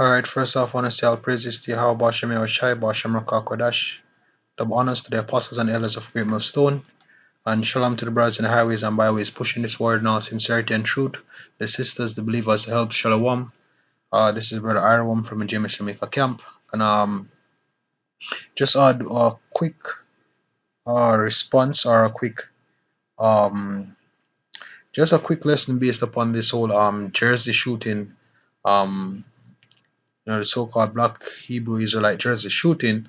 Alright, first off, I want to say all praises to Yahweh Bashem Yahushai, Bashem Kodash. Double honors to the apostles and elders of Great Millstone, and shalom to the brothers in the highways and byways pushing this word in all sincerity and truth. The sisters, the believers, the help, shalom. This is Brother Iron from the James Jamaica camp, and just a quick response or a quick um just a quick lesson based upon this whole Jersey shooting, um the so-called Black Hebrew Israelite Jersey shooting,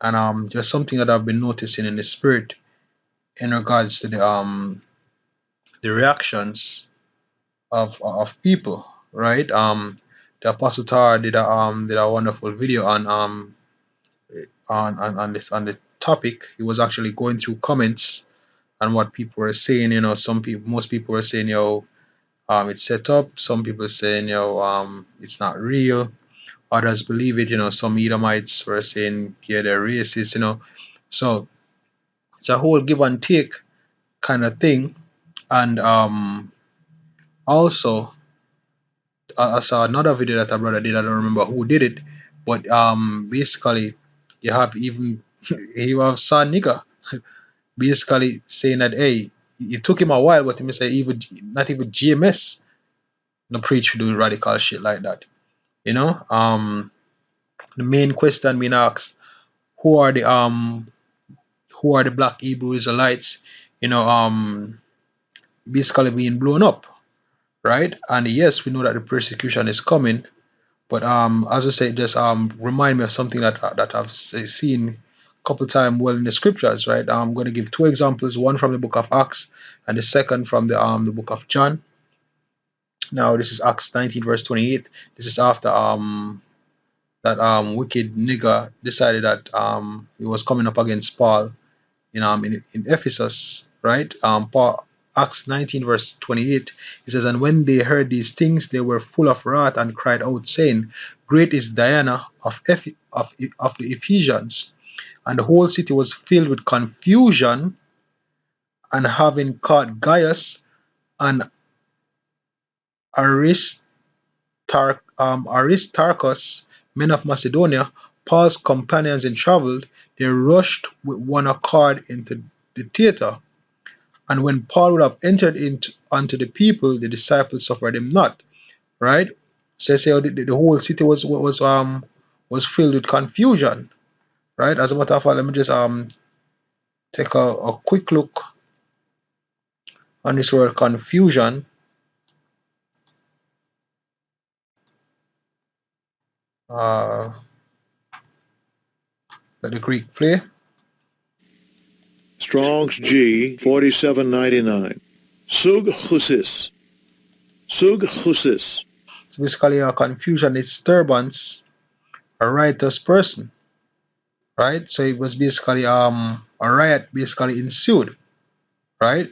and just something that I've been noticing in the spirit in regards to the reactions of people, right? The Apostle Tar did a wonderful video on this on the topic. He was actually going through comments and what people were saying. Some people, most people were saying, it's set up. Some people saying, it's not real. Others believe it. Some Edomites were saying, yeah, they're racist. So it's a whole give and take kind of thing. And also, I saw another video that a brother did. I don't remember who did it, but basically, you have even you have Son Nigga basically saying that, hey, it took him a while, but he say even not even GMS no preach to do radical shit like that. The main question being asked, who are the Black Hebrew Israelites? You know, um, basically being blown up, right? And yes, we know that the persecution is coming. But as I say, just remind me of something that I've seen a couple times well in the scriptures, right? I'm going to give two examples, one from the book of Acts and the second from the book of John. Now this is Acts 19 verse 28. This is after that wicked nigger decided that he was coming up against Paul in Ephesus, right? Paul, Acts 19 verse 28, it says, and when they heard these things, they were full of wrath and cried out, saying, great is Diana of the Ephesians. And the whole city was filled with confusion, and having caught Gaius and Aristarchus, men of Macedonia, Paul's companions in travel, they rushed with one accord into the theater. And when Paul would have entered unto the people, the disciples suffered him not. Right? So I say the whole city was filled with confusion. Right? As a matter of fact, let me just take a quick look on this word confusion. Let the Greek play. Strong's G 4799. Sug chusis. Sug chusis. It's basically a confusion, disturbance, a riotous person. Right? So it was basically a riot basically ensued. Right?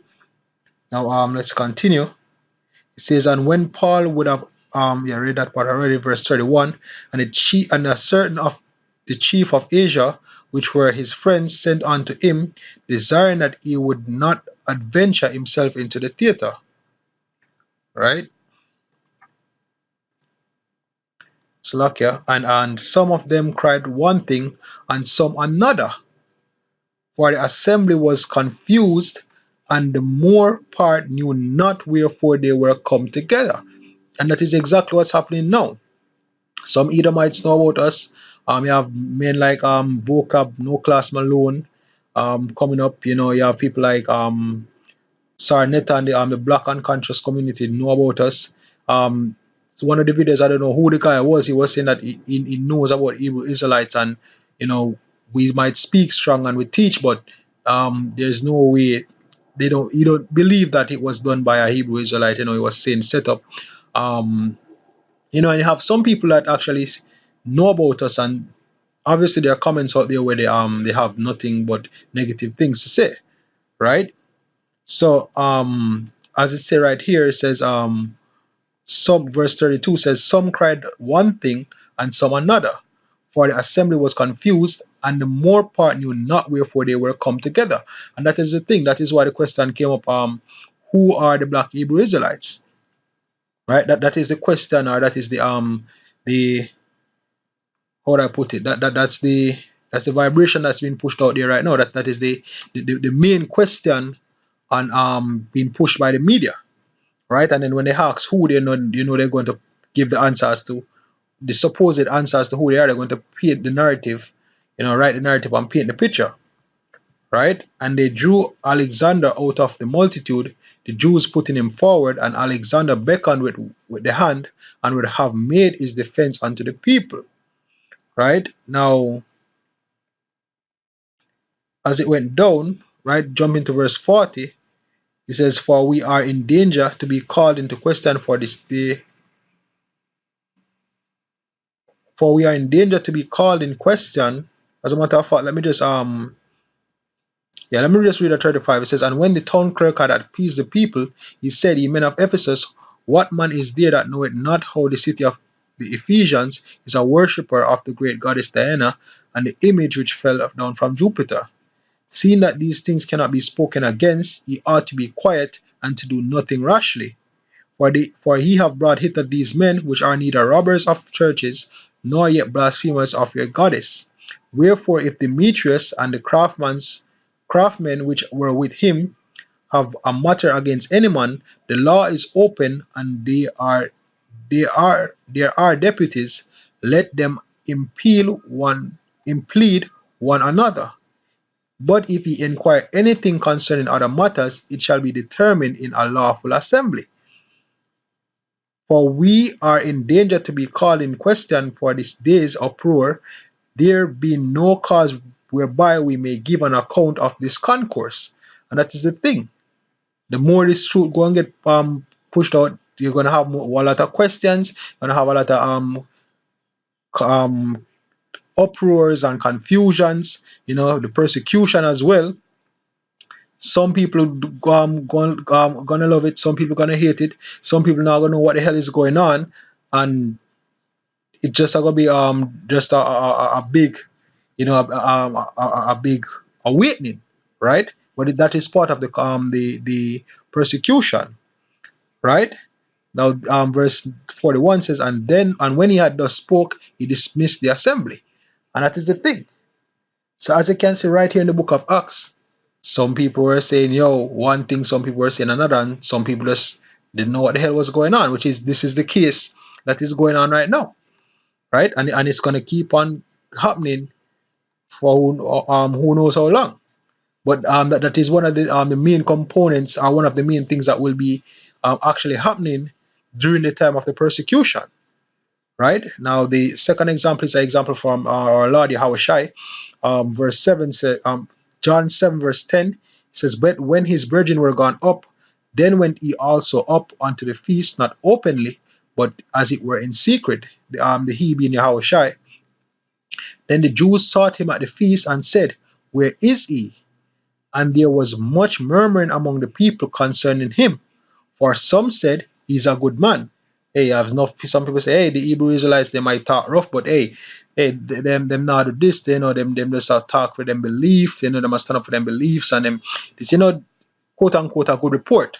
Now let's continue. It says, and when Paul would have read that part already, verse 31, and a certain of the chief of Asia, which were his friends, sent unto him, desiring that he would not adventure himself into the theater. Right? Slovakia, and some of them cried one thing, and some another. For the assembly was confused, and the more part knew not wherefore they were come together. And that is exactly what's happening now. Some Edomites know about us. You have men like Vocab, No Class Malone, coming up. You have people like Sarnetta and the Black Unconscious community know about us. So one of the videos, I don't know who the guy was. He was saying that he knows about Hebrew Israelites, and we might speak strong and we teach, but there's no way you don't believe that it was done by a Hebrew Israelite. It was saying set up. Um, and you have some people that actually know about us, and obviously there are comments out there where they have nothing but negative things to say, right? So as it say right here, it says some verse 32 says, some cried one thing and some another, for the assembly was confused, and the more part knew not wherefore they were come together. And that is the thing, that is why the question came up, who are the Black Hebrew Israelites? Right? That is the question, or that is the how would I put it? That's the vibration that's being pushed out there right now. That is the main question on being pushed by the media, right? And then when they ask who they know, they're going to give the answers to the supposed answers to who they are. They're going to paint the narrative, write the narrative and paint the picture, right? And they drew Alexander out of the multitude, the Jews putting him forward, and Alexander beckoned with the hand and would have made his defense unto the people, right? Now, as it went down, right, jumping to verse 40, it says, For we are in danger to be called into question for this day. For we are in danger to be called in question. As a matter of fact, let me just read at 35. It says, And when the town clerk had appeased the people, he said, Ye men of Ephesus, what man is there that knoweth not how the city of the Ephesians is a worshipper of the great goddess Diana, and the image which fell down from Jupiter? Seeing that these things cannot be spoken against, ye ought to be quiet and to do nothing rashly. For he have brought hither these men, which are neither robbers of churches, nor yet blasphemers of your goddess. Wherefore, if Demetrius and the craftsmen which were with him have a matter against any man, the law is open, and there are deputies. Let them implead one another. But if ye inquire anything concerning other matters, it shall be determined in a lawful assembly. For we are in danger to be called in question for this day's uproar, there being no cause whereby we may give an account of this concourse. And that is the thing. The more this truth go and get pushed out, you're gonna have a lot of questions, you're gonna have a lot of um uproars and confusions, the persecution as well. Some people gonna love it, some people gonna hate it, some people not gonna know what the hell is going on, and it just gonna be just a big, a big awakening, right? But that is part of the persecution, right? Now, verse 41 says, and when he had thus spoke, he dismissed the assembly, and that is the thing. So as you can see right here in the book of Acts, some people were saying one thing, some people were saying another, and some people just didn't know what the hell was going on, which is this is the case that is going on right now, right? And it's gonna keep on happening for who knows how long. But that is one of the main components, or one of the main things that will be actually happening during the time of the persecution, right? Now, the second example is an example from our Lord Yahushua. Verse 7 says, John 7 verse 10 says, But when his virgin were gone up, then went he also up unto the feast, not openly, but as it were in secret, the he being Yahushua. Then the Jews sought him at the feast and said, Where is he? And there was much murmuring among the people concerning him. For some said, He's a good man. Hey, I've enough. Some people say, hey, the Hebrew Israelites, they might talk rough, but them not do this. They know them just talk for them belief. They know them must stand up for them beliefs, and them this, quote unquote, a good report.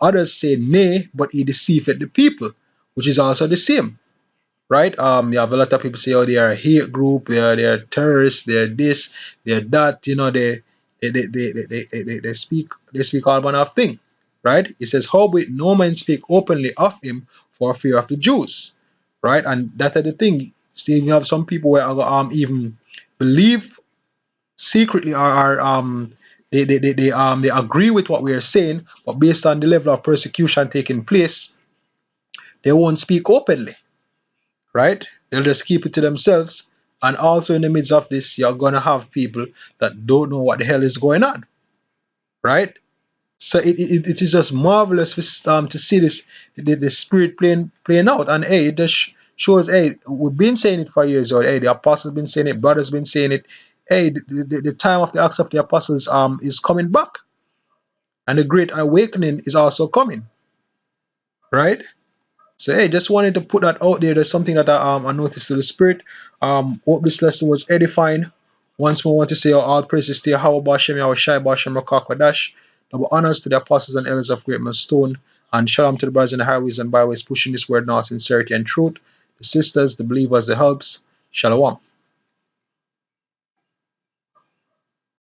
Others say, Nay, but he deceiveth the people, which is also the same, right? You have a lot of people say, oh, they are a hate group, they are terrorists, they're this, they're that. They speak all manner of thing, right? It says, howbeit no man speak openly of him for fear of the Jews, right? And that's the thing. Still, you have some people where even believe secretly, or they agree with what we are saying, but based on the level of persecution taking place, they won't speak openly, right? They'll just keep it to themselves. And also in the midst of this, you're gonna have people that don't know what the hell is going on, right? So it is just marvelous to see this the spirit playing out, and hey, it just shows, hey, we've been saying it for years, or hey, the apostles been saying it, brothers been saying it. Hey, the time of the Acts of the Apostles is coming back, and the great awakening is also coming, right? So hey, just wanted to put that out there. There's something that I noticed to the spirit. Hope this lesson was edifying. Once more, I want to say all praises to Yahweh Bashem, Yahweh Shai Bashem, Rakakwadash. Double honors to the apostles and elders of Great Millstone, and shalom to the brothers in the highways and byways pushing this word in all sincerity and truth. The sisters, the believers, the helps. Shalom.